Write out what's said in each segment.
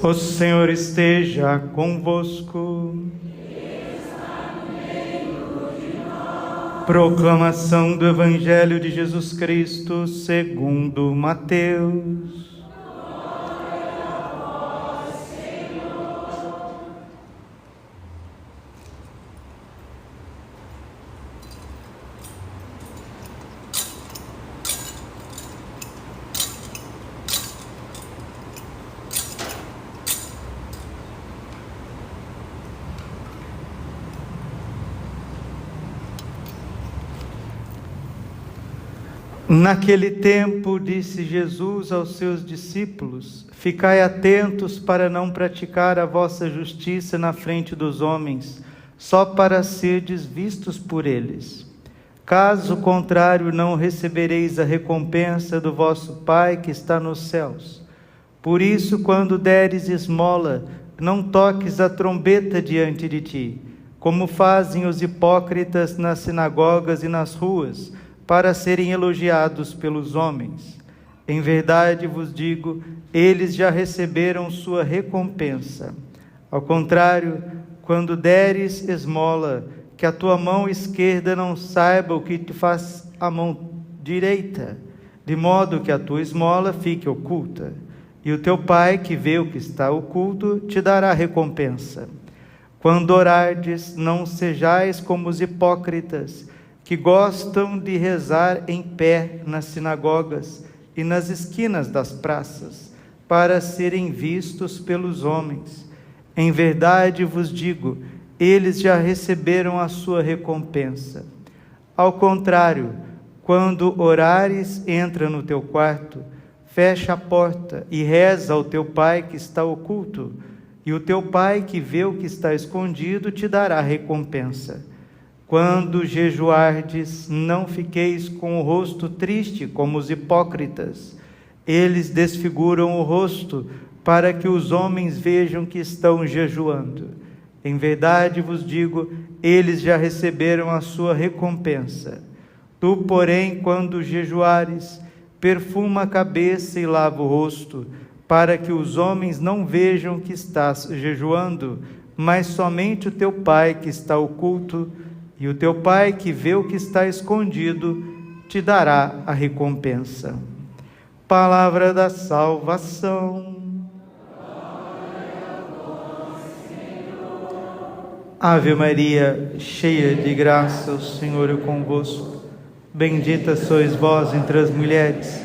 O Senhor esteja convosco. Proclamação do Evangelho de Jesus Cristo segundo Mateus. Naquele tempo, disse Jesus aos seus discípulos: Ficai atentos para não praticar a vossa justiça na frente dos homens, só para serdes vistos por eles. Caso contrário, não recebereis a recompensa do vosso Pai que está nos céus. Por isso, quando deres esmola, não toques a trombeta diante de ti, como fazem os hipócritas nas sinagogas e nas ruas, para serem elogiados pelos homens. Em verdade vos digo, eles já receberam sua recompensa. Ao contrário, quando deres esmola, que a tua mão esquerda não saiba o que te faz a mão direita, de modo que a tua esmola fique oculta. E o teu Pai, que vê o que está oculto, te dará recompensa. Quando orardes, não sejais como os hipócritas, que gostam de rezar em pé nas sinagogas e nas esquinas das praças, para serem vistos pelos homens. Em verdade vos digo, eles já receberam a sua recompensa. Ao contrário, quando orares, entra no teu quarto, fecha a porta e reza ao teu Pai que está oculto, e o teu Pai que vê o que está escondido te dará recompensa. Quando jejuardes, não fiqueis com o rosto triste como os hipócritas. Eles desfiguram o rosto para que os homens vejam que estão jejuando. Em verdade vos digo, eles já receberam a sua recompensa. Tu, porém, quando jejuares, perfuma a cabeça e lava o rosto, para que os homens não vejam que estás jejuando, mas somente o teu Pai que está oculto, e o teu Pai, que vê o que está escondido, te dará a recompensa. Palavra da salvação. Ave Maria, cheia de graça, o Senhor é convosco. Bendita sois vós entre as mulheres,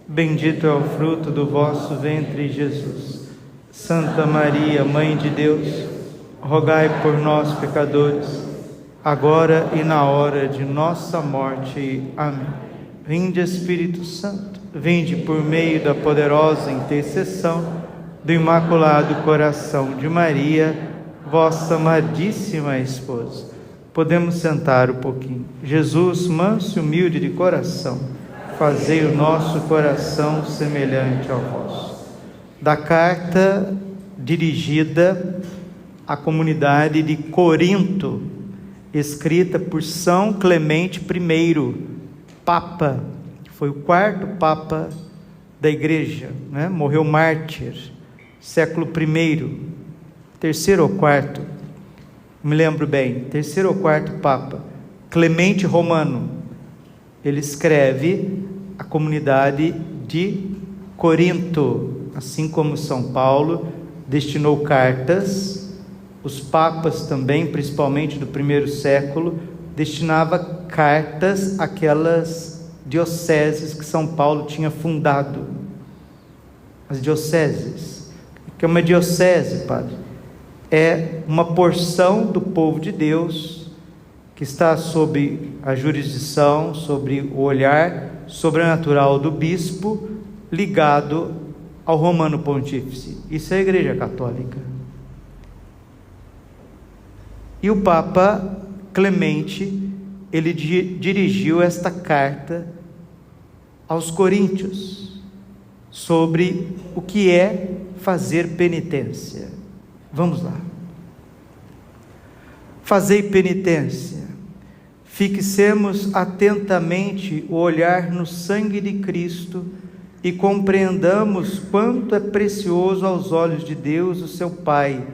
bendito é o fruto do vosso ventre, Jesus. Santa Maria, Mãe de Deus, rogai por nós, pecadores, agora e na hora de nossa morte. Amém. Vinde, Espírito Santo, vinde por meio da poderosa intercessão do Imaculado Coração de Maria, vossa amadíssima esposa. Podemos sentar um pouquinho. Jesus, manso e humilde de coração, fazei o nosso coração semelhante ao vosso. Da carta dirigida à comunidade de Corinto, escrita por São Clemente I, Papa, que foi o quarto Papa da Igreja, né? Morreu mártir, século I, terceiro ou quarto, me lembro bem, terceiro ou quarto Papa, Clemente Romano. Ele escreve a comunidade de Corinto, assim como São Paulo destinou cartas. Os papas também, principalmente do primeiro século, destinava cartas àquelas dioceses que São Paulo tinha fundado. As dioceses. O que é uma diocese, padre? É uma porção do povo de Deus que está sob a jurisdição, sobre o olhar sobrenatural do bispo, ligado ao Romano Pontífice. Isso é a Igreja Católica. E o Papa Clemente, ele dirigiu esta carta aos coríntios sobre o que é fazer penitência. Vamos lá. Fazei penitência, fixemos atentamente o olhar no sangue de Cristo e compreendamos quanto é precioso aos olhos de Deus, o seu Pai,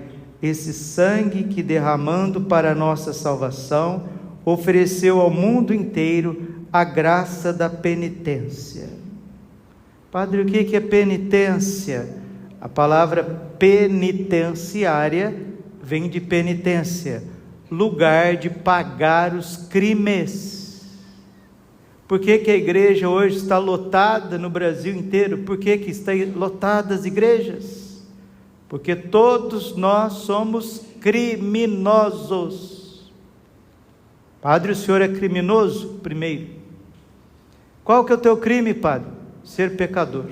esse sangue que, derramando para a nossa salvação, ofereceu ao mundo inteiro a graça da penitência. Padre, o que é penitência? A palavra penitenciária vem de penitência, lugar de pagar os crimes. Por que a igreja hoje está lotada no Brasil inteiro? Por que está lotada as igrejas? Porque todos nós somos criminosos. Padre, o senhor é criminoso? Primeiro. Qual que é o teu crime, padre? Ser pecador.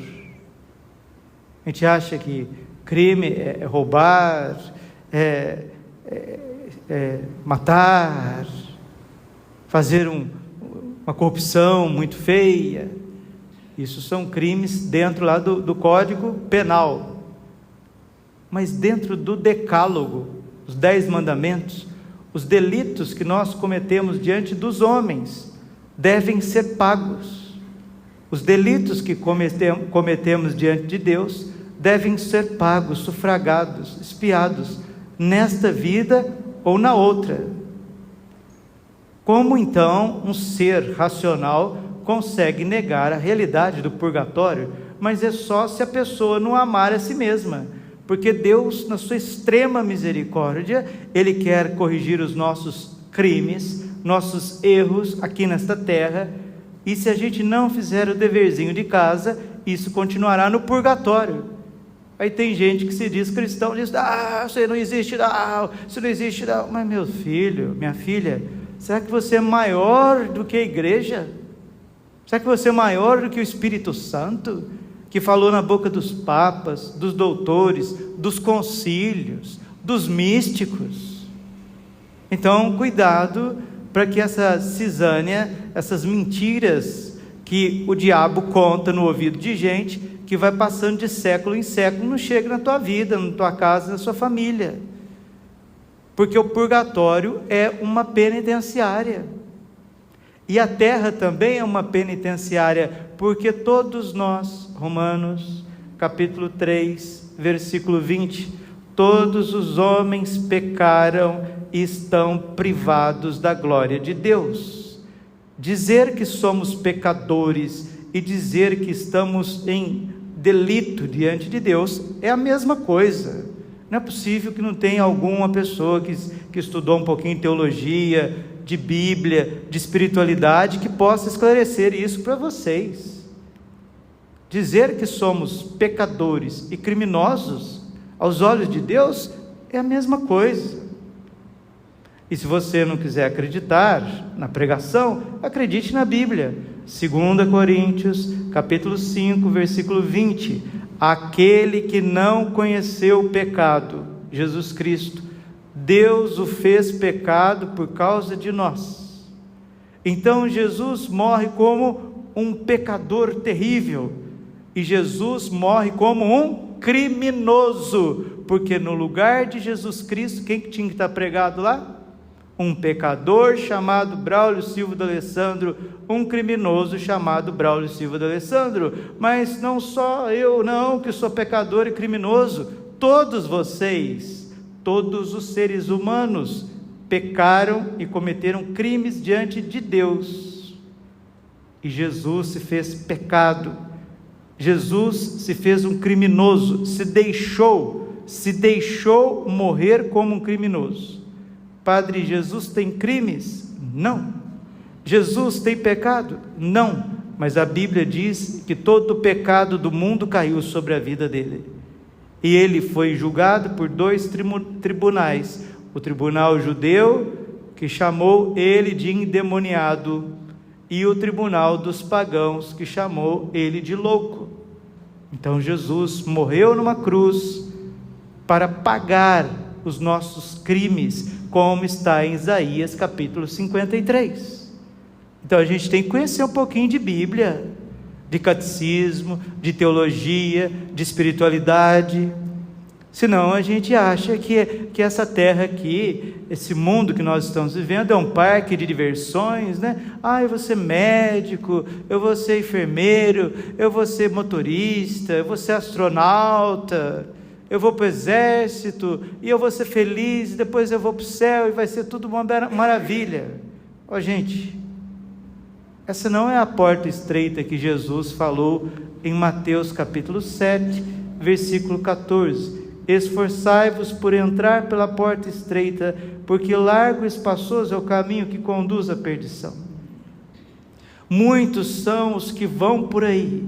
A gente acha que crime é roubar, matar, fazer uma corrupção muito feia. Isso são crimes dentro lá do Código Penal. Mas dentro do Decálogo, os 10 mandamentos, os delitos que nós cometemos diante dos homens devem ser pagos. Os delitos que cometemos diante de Deus devem ser pagos, sufragados, expiados, nesta vida ou na outra. Como então um ser racional consegue negar a realidade do purgatório? Mas é só se a pessoa não amar a si mesma, porque Deus, na sua extrema misericórdia, Ele quer corrigir os nossos crimes, nossos erros aqui nesta terra, e se a gente não fizer o deverzinho de casa, isso continuará no purgatório. Aí tem gente que se diz cristão, diz, você não existe não, você não existe não. Mas meu filho, minha filha, será que você é maior do que a igreja? Será que você é maior do que o Espírito Santo, que falou na boca dos papas, dos doutores, dos concílios, dos místicos? Então, cuidado para que essa cisânia, essas mentiras que o diabo conta no ouvido de gente, que vai passando de século em século, não chegue na tua vida, na tua casa, na sua família. Porque o purgatório é uma penitenciária. E a terra também é uma penitenciária, porque todos nós, Romanos, capítulo 3, versículo 20, todos os homens pecaram e estão privados da glória de Deus. Dizer que somos pecadores e dizer que estamos em delito diante de Deus é a mesma coisa. Não é possível que não tenha alguma pessoa que estudou um pouquinho de teologia, de Bíblia, de espiritualidade, que possa esclarecer isso para vocês. Dizer que somos pecadores e criminosos aos olhos de Deus é a mesma coisa. E se você não quiser acreditar na pregação, acredite na Bíblia. 2 Coríntios, capítulo 5, versículo 20. Aquele que não conheceu o pecado, Jesus Cristo, Deus o fez pecado por causa de nós. Então Jesus morre como um pecador terrível, e Jesus morre como um criminoso, porque no lugar de Jesus Cristo, quem que tinha que estar pregado lá? Um pecador chamado Braulio Silva d'Alessandro, um criminoso chamado Braulio Silva d'Alessandro. Mas não só eu não, que sou pecador e criminoso, todos vocês, todos os seres humanos pecaram e cometeram crimes diante de Deus, e Jesus se fez pecado, Jesus se fez um criminoso, se deixou morrer como um criminoso. Padre, Jesus tem crimes? Não. Jesus tem pecado? Não. Mas a Bíblia diz que todo o pecado do mundo caiu sobre a vida dele. E ele foi julgado por 2 tribunais. O tribunal judeu, que chamou ele de endemoniado, e o tribunal dos pagãos, que chamou ele de louco. Então Jesus morreu numa cruz para pagar os nossos crimes, como está em Isaías capítulo 53. Então a gente tem que conhecer um pouquinho de Bíblia, de catecismo, de teologia, de espiritualidade. Senão a gente acha que essa terra aqui, esse mundo que nós estamos vivendo é um parque de diversões, né? Eu vou ser médico, eu vou ser enfermeiro, eu vou ser motorista, eu vou ser astronauta, eu vou para o exército e eu vou ser feliz, depois eu vou para o céu e vai ser tudo uma maravilha. Gente, essa não é a porta estreita que Jesus falou em Mateus capítulo 7, versículo 14. Esforçai-vos por entrar pela porta estreita, porque largo e espaçoso é o caminho que conduz à perdição. Muitos são os que vão por aí,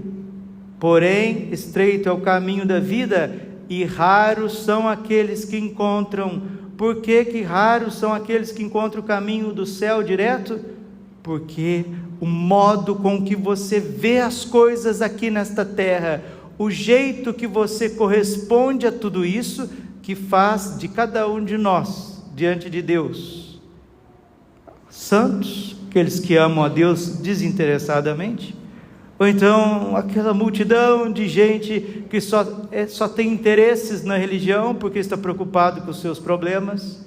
porém estreito é o caminho da vida, e raros são aqueles que encontram. Por que raros são aqueles que encontram o caminho do céu direto? Porque o modo com que você vê as coisas aqui nesta terra, o jeito que você corresponde a tudo isso, que faz de cada um de nós, diante de Deus, santos, aqueles que amam a Deus desinteressadamente, ou então aquela multidão de gente que só tem interesses na religião, porque está preocupado com os seus problemas,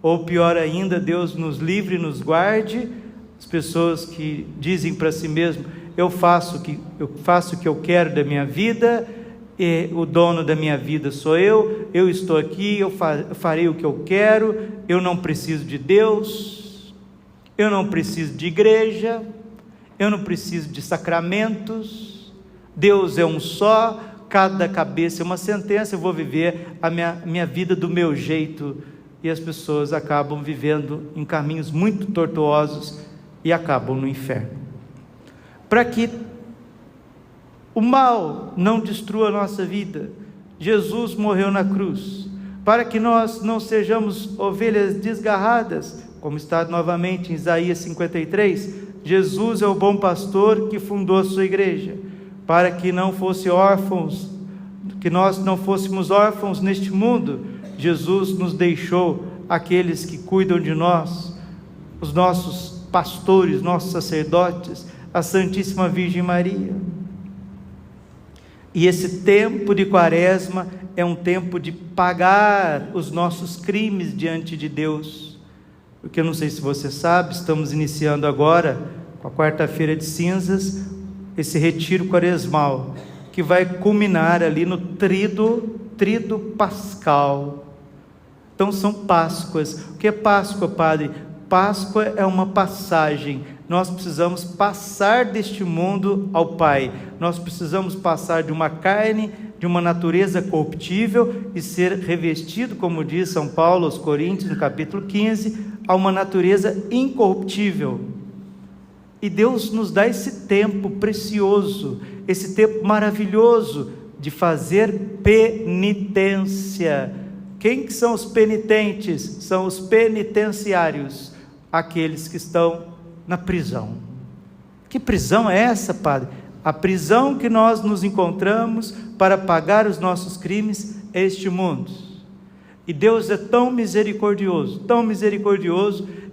ou pior ainda, Deus nos livre e nos guarde, as pessoas que dizem para si mesmo: eu faço o que eu quero da minha vida, e o dono da minha vida sou eu estou aqui, eu farei o que eu quero, eu não preciso de Deus, eu não preciso de igreja, eu não preciso de sacramentos, Deus é um só, cada cabeça é uma sentença, eu vou viver a minha vida do meu jeito, e as pessoas acabam vivendo em caminhos muito tortuosos e acabam no inferno. Para que o mal não destrua a nossa vida, Jesus morreu na cruz, para que nós não sejamos ovelhas desgarradas, como está novamente em Isaías 53, Jesus é o bom pastor que fundou a sua igreja, para que não fosse órfãos, que nós não fôssemos órfãos neste mundo. Jesus nos deixou aqueles que cuidam de nós, os nossos pastores, nossos sacerdotes, a Santíssima Virgem Maria. E esse tempo de Quaresma é um tempo de pagar os nossos crimes diante de Deus, porque eu não sei se você sabe, estamos iniciando agora, com a quarta-feira de cinzas, esse retiro quaresmal, que vai culminar ali no tríduo pascal. Então são Páscoas. O que é Páscoa, Padre? Páscoa é uma passagem. Nós precisamos passar deste mundo ao Pai. Nós precisamos passar de uma carne, de uma natureza corruptível e ser revestido, como diz São Paulo aos Coríntios, no capítulo 15, a uma natureza incorruptível. E Deus nos dá esse tempo precioso, esse tempo maravilhoso de fazer penitência. Quem que são os penitentes? São os penitenciários, aqueles que estão na prisão. Que prisão é essa, Padre? A prisão que nós nos encontramos para pagar os nossos crimes é este mundo. E Deus é tão misericordioso,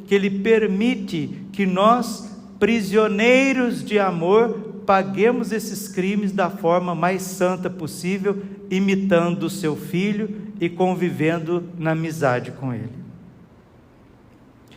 que Ele permite que nós, prisioneiros de amor, paguemos esses crimes da forma mais santa possível, imitando o seu Filho e convivendo na amizade com Ele.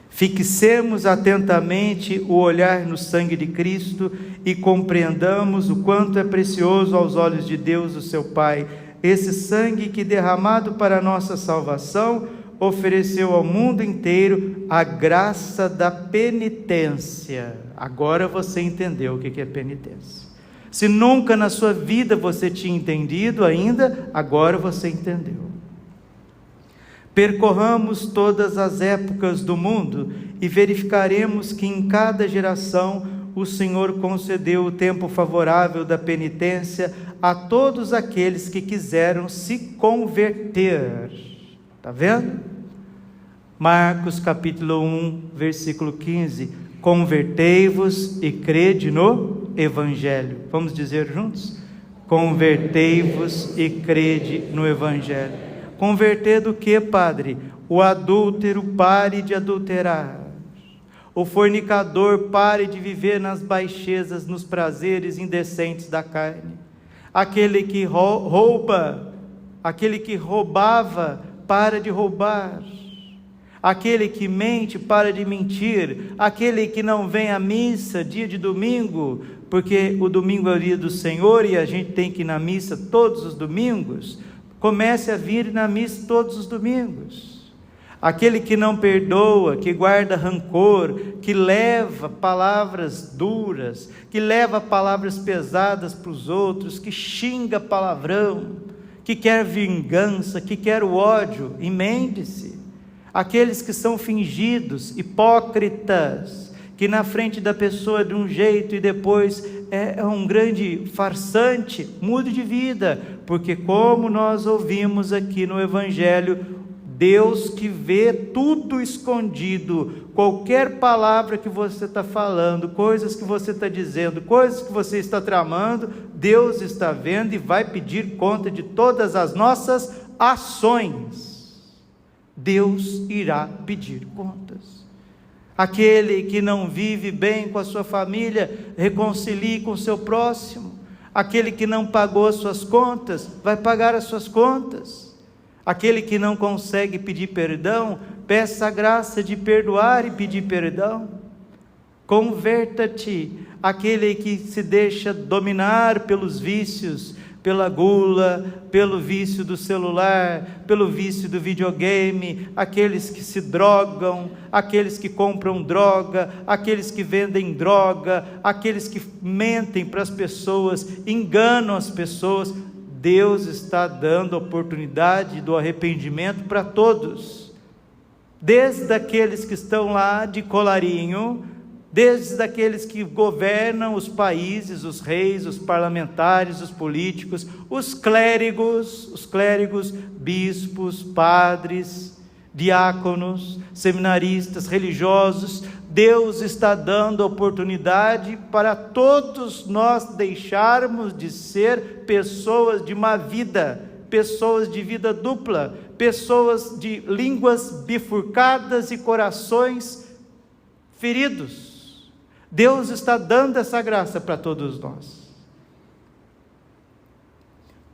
Fixemos atentamente o olhar no sangue de Cristo e compreendamos o quanto é precioso aos olhos de Deus, o seu Pai, esse sangue que, derramado para a nossa salvação, ofereceu ao mundo inteiro a graça da penitência. Agora você entendeu o que é penitência. Se nunca na sua vida você tinha entendido ainda, agora você entendeu. Percorramos todas as épocas do mundo e verificaremos que em cada geração o Senhor concedeu o tempo favorável da penitência a todos aqueles que quiseram se converter. Está vendo? Marcos capítulo 1, versículo 15: convertei-vos e crede no Evangelho. Vamos dizer juntos? Convertei-vos e crede no Evangelho. Converter do que, Padre? O adúltero pare de adulterar, o fornicador pare de viver nas baixezas, nos prazeres indecentes da carne, aquele que rouba Aquele que roubava, para de roubar. Aquele que mente, para de mentir. Aquele que não vem à missa dia de domingo, porque o domingo é o dia do Senhor e a gente tem que ir na missa todos os domingos, comece a vir na missa todos os domingos. Aquele que não perdoa, que guarda rancor, que leva palavras duras, que leva palavras pesadas para os outros, que xinga palavrão, que quer vingança, que quer o ódio, emende-se. Aqueles que são fingidos, hipócritas, que na frente da pessoa é de um jeito e depois é um grande farsante, mude de vida, porque como nós ouvimos aqui no Evangelho, Deus que vê tudo escondido, qualquer palavra que você está falando, coisas que você está dizendo, coisas que você está tramando, Deus está vendo e vai pedir conta de todas as nossas ações. Deus irá pedir contas. Aquele que não vive bem com a sua família, reconcilie com o seu próximo. Aquele que não pagou as suas contas, vai pagar as suas contas. Aquele que não consegue pedir perdão, peça a graça de perdoar e pedir perdão. Converta-te. Aquele que se deixa dominar pelos vícios, pela gula, pelo vício do celular, pelo vício do videogame, aqueles que se drogam, aqueles que compram droga, aqueles que vendem droga, aqueles que mentem para as pessoas, enganam as pessoas. Deus está dando oportunidade do arrependimento para todos, desde aqueles que estão lá de colarinho, desde aqueles que governam os países, os reis, os parlamentares, os políticos, os clérigos, bispos, padres, diáconos, seminaristas, religiosos. Deus está dando oportunidade para todos nós deixarmos de ser pessoas de má vida, pessoas de vida dupla, pessoas de línguas bifurcadas e corações feridos. Deus está dando essa graça para todos nós.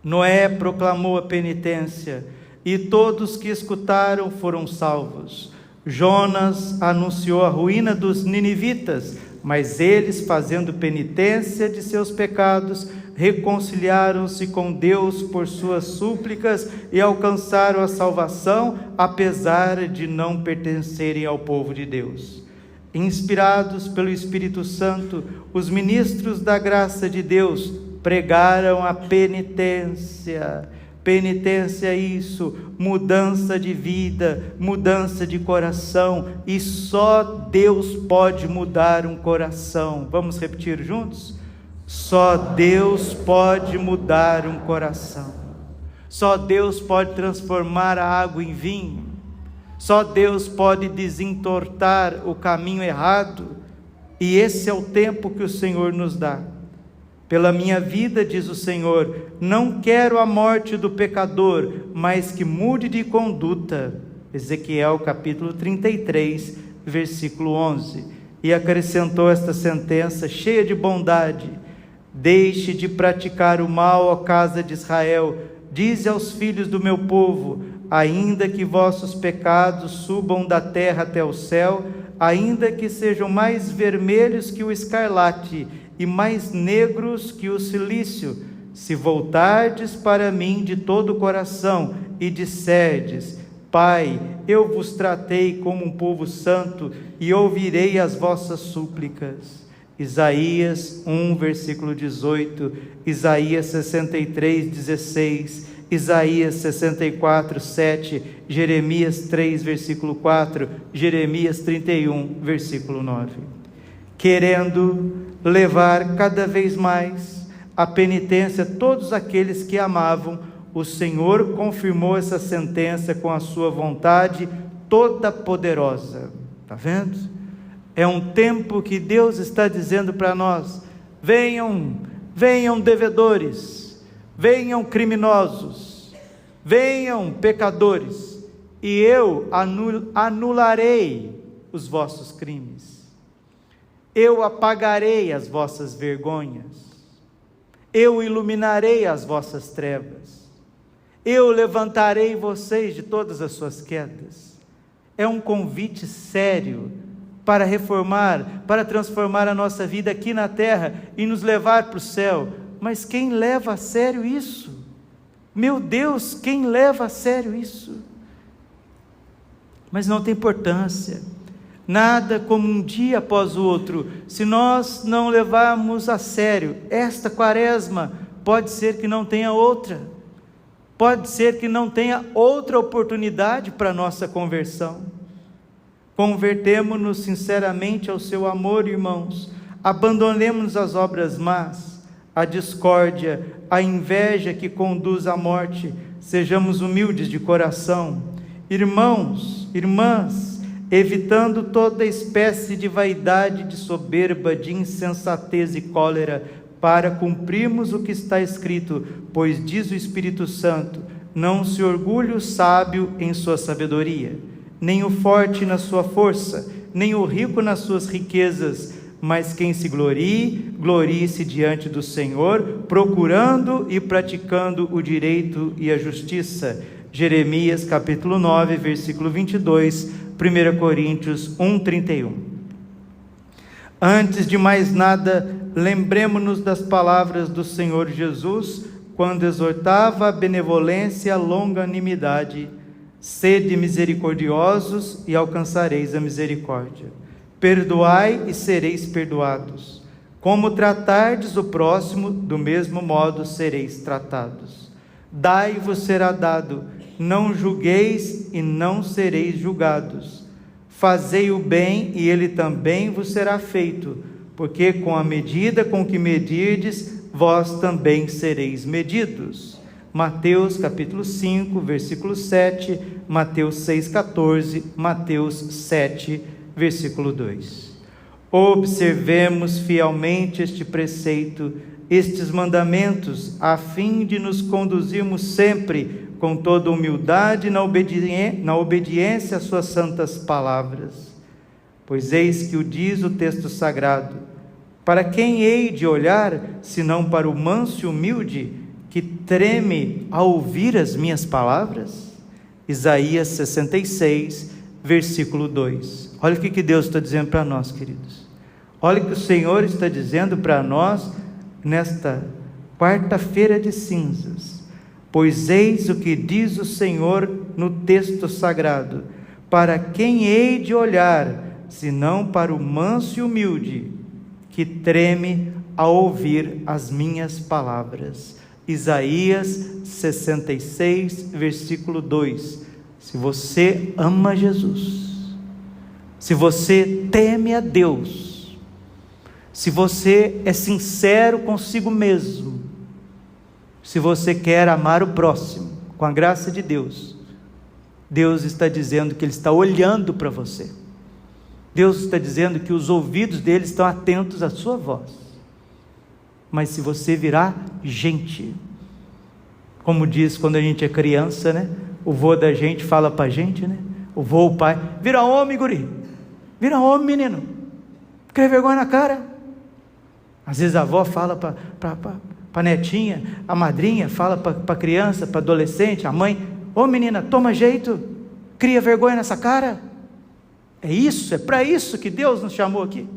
Noé proclamou a penitência e todos que escutaram foram salvos. Jonas anunciou a ruína dos ninivitas, mas eles, fazendo penitência de seus pecados, reconciliaram-se com Deus por suas súplicas e alcançaram a salvação, apesar de não pertencerem ao povo de Deus. Inspirados pelo Espírito Santo, os ministros da graça de Deus pregaram a penitência. Penitência é isso, mudança de vida, mudança de coração, e só Deus pode mudar um coração. Vamos repetir juntos? Só Deus pode mudar um coração. Só Deus pode transformar a água em vinho. Só Deus pode desentortar o caminho errado, e esse é o tempo que o Senhor nos dá. Pela minha vida, diz o Senhor, não quero a morte do pecador, mas que mude de conduta. Ezequiel capítulo 33, versículo 11. E acrescentou esta sentença cheia de bondade: deixe de praticar o mal, ó casa de Israel. Dize aos filhos do meu povo: ainda que vossos pecados subam da terra até o céu, ainda que sejam mais vermelhos que o escarlate e mais negros que o cilício, se voltardes para mim de todo o coração e disserdes: Pai, eu vos tratei como um povo santo e ouvirei as vossas súplicas. Isaías 1, versículo 18, Isaías 63, 16, Isaías 64, 7, Jeremias 3, versículo 4, Jeremias 31, versículo 9. Querendo levar cada vez mais a penitência a todos aqueles que amavam, o Senhor confirmou essa sentença com a sua vontade toda poderosa. Está vendo? É um tempo que Deus está dizendo para nós: venham devedores, venham criminosos, venham pecadores, e eu anularei os vossos crimes. Eu apagarei as vossas vergonhas, eu iluminarei as vossas trevas, eu levantarei vocês de todas as suas quedas. É um convite sério para reformar, para transformar a nossa vida aqui na terra e nos levar para o céu. Mas quem leva a sério isso? Meu Deus, quem leva a sério isso? Mas não tem importância. Nada como um dia após o outro. Se nós não levarmos a sério esta quaresma, pode ser que não tenha outra. Pode ser que não tenha outra oportunidade para a nossa conversão. Convertemo-nos sinceramente ao seu amor, irmãos. Abandonemos as obras más, a discórdia, a inveja que conduz à morte. Sejamos humildes de coração. Irmãos, irmãs, evitando toda espécie de vaidade, de soberba, de insensatez e cólera, para cumprirmos o que está escrito, pois diz o Espírito Santo: não se orgulhe o sábio em sua sabedoria, nem o forte na sua força, nem o rico nas suas riquezas, mas quem se glorie, glorie-se diante do Senhor, procurando e praticando o direito e a justiça. Jeremias capítulo 9, versículo 22, 1 Coríntios 1:31. Antes de mais nada, lembremos-nos das palavras do Senhor Jesus, quando exortava a benevolência e a longanimidade. Sede misericordiosos e alcançareis a misericórdia. Perdoai e sereis perdoados. Como tratardes o próximo, do mesmo modo sereis tratados. Dai e vos será dado. Não julgueis e não sereis julgados. Fazei o bem e ele também vos será feito, porque com a medida com que medirdes, vós também sereis medidos. Mateus capítulo 5, versículo 7, Mateus 6,14, Mateus 7, versículo 2. Observemos fielmente este preceito, estes mandamentos, a fim de nos conduzirmos sempre com toda humildade na obediência às suas santas palavras. Pois eis que o diz o texto sagrado: para quem hei de olhar, senão para o manso e humilde, que treme ao ouvir as minhas palavras? Isaías 66, versículo 2. Olha o que Deus está dizendo para nós, queridos. Olha o que o Senhor está dizendo para nós nesta quarta-feira de cinzas. Pois eis o que diz o Senhor no texto sagrado: para quem hei de olhar, senão para o manso e humilde, que treme ao ouvir as minhas palavras. Isaías 66, versículo 2. Se você ama Jesus, se você teme a Deus, se você é sincero consigo mesmo, se você quer amar o próximo, com a graça de Deus, Deus está dizendo que Ele está olhando para você. Deus está dizendo que os ouvidos dele estão atentos à sua voz. Mas se você virar gente, como diz quando a gente é criança, né? O vô da gente fala para a gente, né? O vô, o pai: vira homem, guri, vira homem, menino, quer vergonha na cara. Às vezes a avó fala para a netinha, a madrinha fala para a criança, para adolescente, a mãe: ô menina, toma jeito, cria vergonha nessa cara. É isso, é para isso que Deus nos chamou aqui,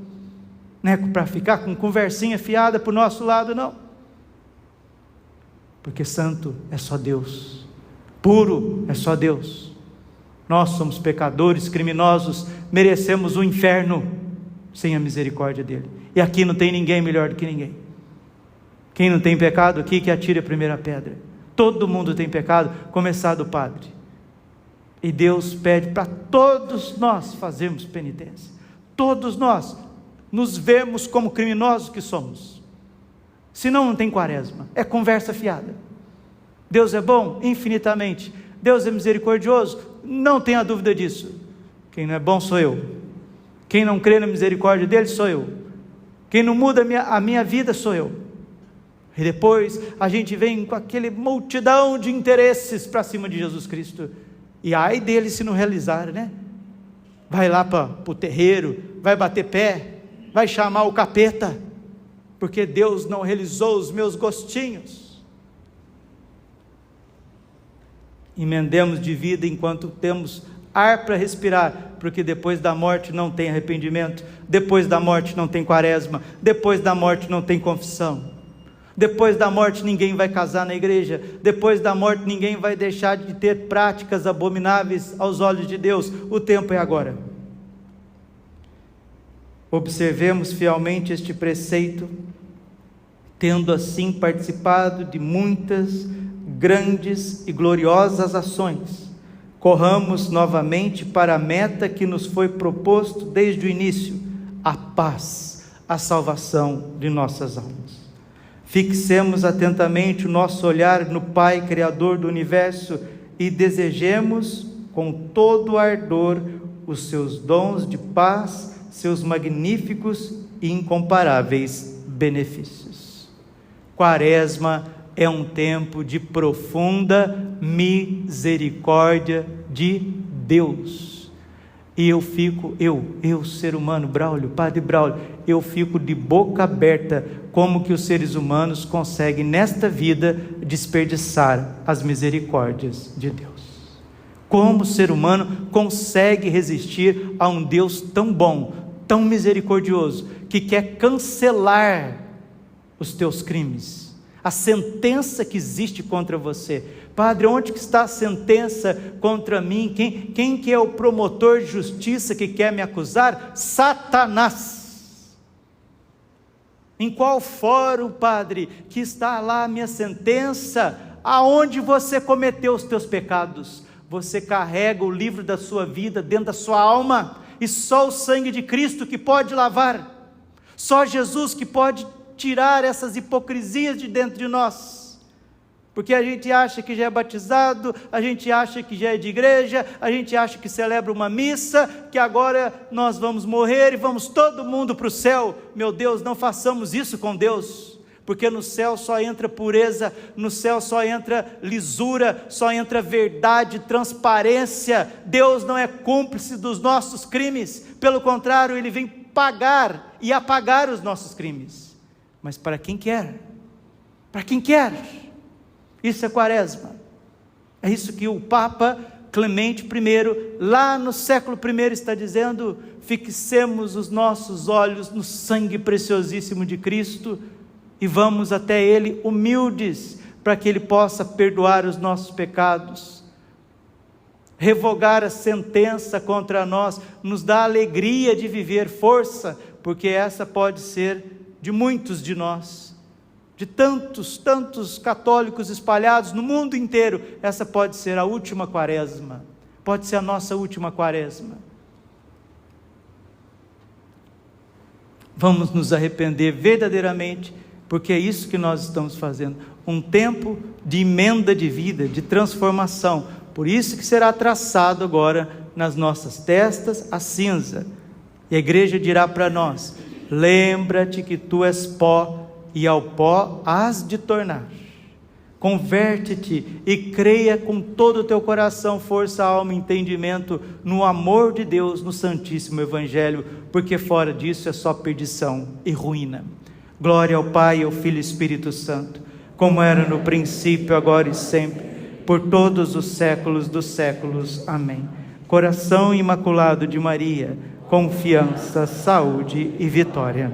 não é para ficar com conversinha fiada para o nosso lado, não, porque santo é só Deus, puro é só Deus. Nós somos pecadores, criminosos, merecemos o inferno sem a misericórdia dele, e aqui não tem ninguém melhor do que ninguém. Quem não tem pecado aqui, que atire a primeira pedra. Todo mundo tem pecado, começar do padre. E Deus pede para todos nós fazermos penitência. Todos nós nos vemos como criminosos que somos. Senão não tem quaresma, é conversa fiada. Deus é bom? Infinitamente. Deus é misericordioso? Não tenha dúvida disso. Quem não é bom sou eu. Quem não crê na misericórdia dele sou eu. Quem não muda a minha vida sou eu. E depois a gente vem com aquele multidão de interesses para cima de Jesus Cristo. E ai dele se não realizar, né? Vai lá para o terreiro, vai bater pé, vai chamar o capeta, porque Deus não realizou os meus gostinhos. Emendemos de vida enquanto temos ar para respirar, porque depois da morte não tem arrependimento, depois da morte não tem quaresma, depois da morte não tem confissão, depois da morte ninguém vai casar na igreja, depois da morte ninguém vai deixar de ter práticas abomináveis aos olhos de Deus. O tempo é agora. Observemos fielmente este preceito, tendo assim participado de muitas grandes e gloriosas ações. Corramos novamente para a meta que nos foi proposto desde o início, a paz, a salvação de nossas almas. Fixemos atentamente o nosso olhar no Pai Criador do Universo e desejemos com todo o ardor os seus dons de paz, seus magníficos e incomparáveis benefícios. Quaresma é um tempo de profunda misericórdia de Deus. E eu fico, ser humano, Braulio, Padre Braulio, eu fico de boca aberta como que os seres humanos conseguem nesta vida desperdiçar as misericórdias de Deus. Como o ser humano consegue resistir a um Deus tão bom, tão misericordioso, que quer cancelar os teus crimes, a sentença que existe contra você. Padre, onde que está a sentença contra mim? Quem que é o promotor de justiça que quer me acusar? Satanás. Em qual fórum, Padre, que está lá a minha sentença? Aonde você cometeu os teus pecados? Você carrega o livro da sua vida dentro da sua alma, e só o sangue de Cristo que pode lavar, só Jesus que pode tirar essas hipocrisias de dentro de nós, porque a gente acha que já é batizado, a gente acha que já é de igreja, a gente acha que celebra uma missa, que agora nós vamos morrer e vamos todo mundo para o céu. Meu Deus, não façamos isso com Deus, porque no céu só entra pureza, no céu só entra lisura, só entra verdade, transparência. Deus não é cúmplice dos nossos crimes, pelo contrário, Ele vem pagar e apagar os nossos crimes. Mas para quem quer, isso é quaresma. É isso que o Papa Clemente I, lá no século I, está dizendo: fixemos os nossos olhos no sangue preciosíssimo de Cristo, e vamos até Ele humildes, para que Ele possa perdoar os nossos pecados, revogar a sentença contra nós, nos dá alegria de viver, força, porque essa pode ser de muitos de nós, de tantos católicos espalhados no mundo inteiro. Essa pode ser a última quaresma, pode ser a nossa última quaresma. Vamos nos arrepender verdadeiramente, porque é isso que nós estamos fazendo, um tempo de emenda de vida, de transformação. Por isso que será traçado agora nas nossas testas a cinza, e a igreja dirá para nós: lembra-te que tu és pó, e ao pó hás de tornar. Converte-te e creia com todo o teu coração, força, alma e entendimento no amor de Deus, no Santíssimo Evangelho, porque fora disso é só perdição e ruína. Glória ao Pai, ao Filho e ao Espírito Santo, como era no princípio, agora e sempre, por todos os séculos dos séculos. Amém. Coração imaculado de Maria, confiança, saúde e vitória.